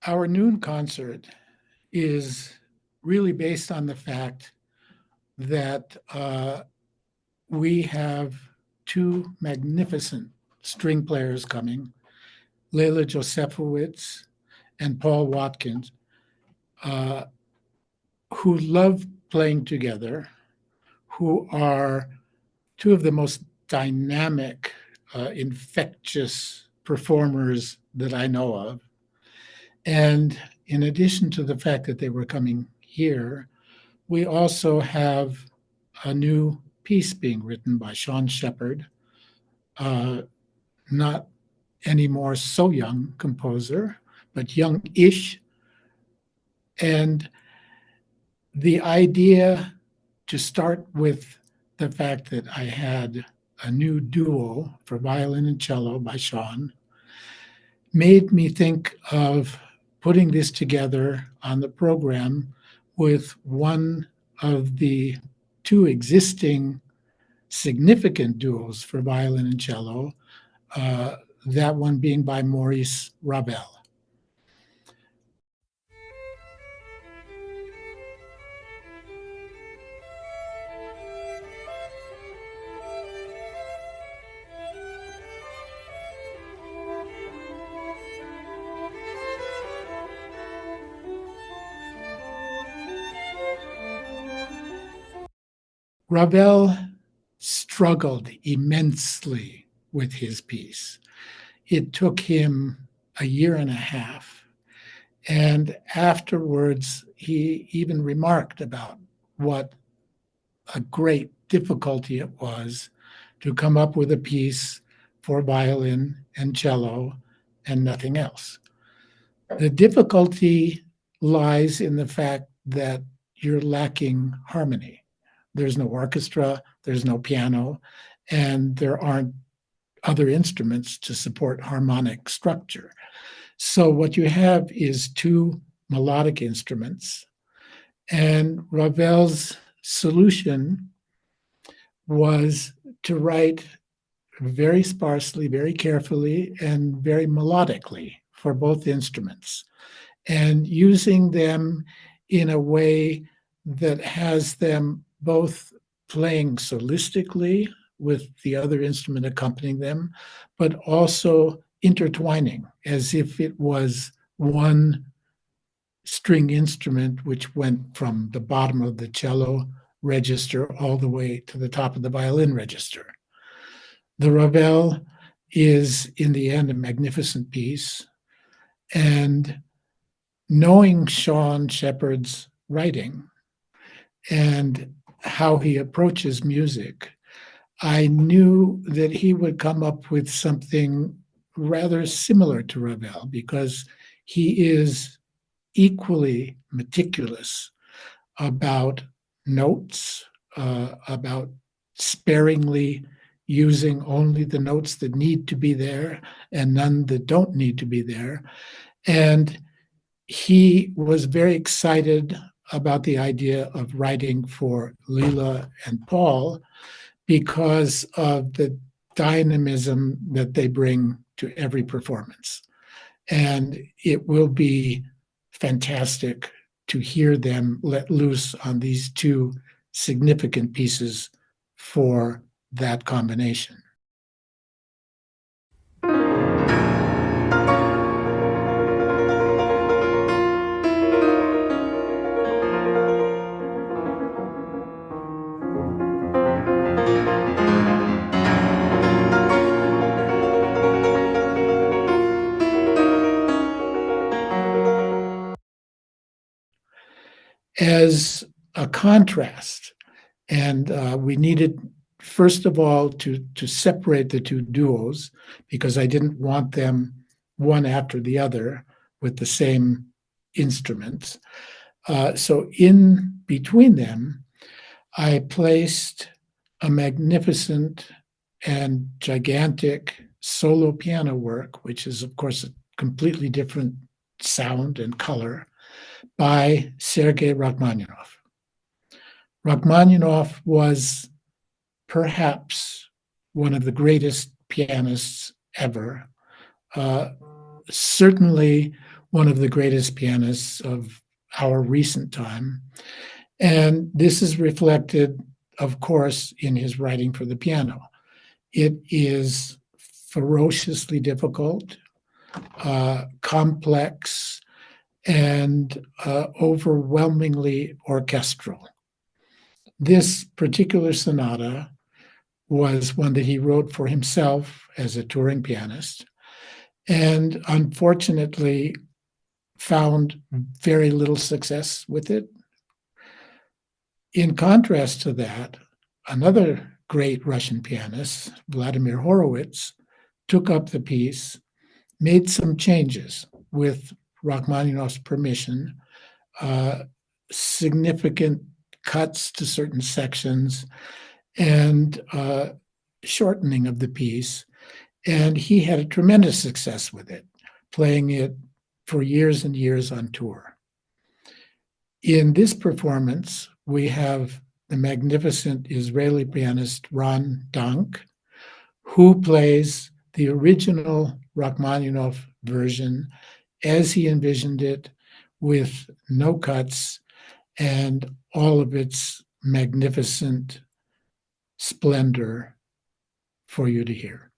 Our noon concert is really based on the fact that we have two magnificent string players coming, Leila Josefowicz and Paul Watkins, uh, who love playing together, who are two of the most dynamic, infectious performers that I know of. And in addition to the fact that they were coming here, we also have a new piece being written by Sean Shepard, not anymore so young composer, but young-ish. And the idea to start with the fact that I had a new duo for violin and cello by Sean made me think of putting this together on the program with one of the two existing significant duos for violin and cello, that one being by Maurice Ravel. Ravel struggled immensely with his piece. It took him a year and a half. And afterwards, he even remarked about what a great difficulty it was to come up with a piece for violin and cello and nothing else. The difficulty lies in the fact that you're lacking harmony. There's no orchestra, there's no piano, and there aren't other instruments to support harmonic structure. So what you have is two melodic instruments, and Ravel's solution was to write very sparsely, very carefully, and very melodically for both instruments, and using them in a way that has them both playing solistically with the other instrument accompanying them, but also intertwining as if it was one string instrument which went from the bottom of the cello register all the way to the top of the violin register. The Ravel is, in the end, a magnificent piece. And knowing Sean Shepard's writing and how he approaches music, I knew that he would come up with something rather similar to Ravel because he is equally meticulous about notes, about sparingly using only the notes that need to be there and none that don't need to be there. And he was very excited about the idea of writing for Leila and Paul because of the dynamism that they bring to every performance. And it will be fantastic to hear them let loose on these two significant pieces for that combination. As a contrast, and we needed, first of all, to separate the two duos because I didn't want them one after the other with the same instruments. So in between them, I placed a magnificent and gigantic solo piano work, which is, of course, a completely different sound and color, by Sergei Rachmaninoff. Rachmaninoff was perhaps one of the greatest pianists ever, certainly one of the greatest pianists of our recent time. And this is reflected, of course, in his writing for the piano. It is ferociously difficult, complex, and overwhelmingly orchestral. This particular sonata was one that he wrote for himself as a touring pianist, and unfortunately found very little success with it. In contrast to that, another great Russian pianist, Vladimir Horowitz, took up the piece, made some changes with Rachmaninoff's permission, significant cuts to certain sections, and shortening of the piece. And he had a tremendous success with it, playing it for years and years on tour. In this performance, we have the magnificent Israeli pianist Ron Dank, who plays the original Rachmaninoff version as he envisioned it, with no cuts and all of its magnificent splendor for you to hear.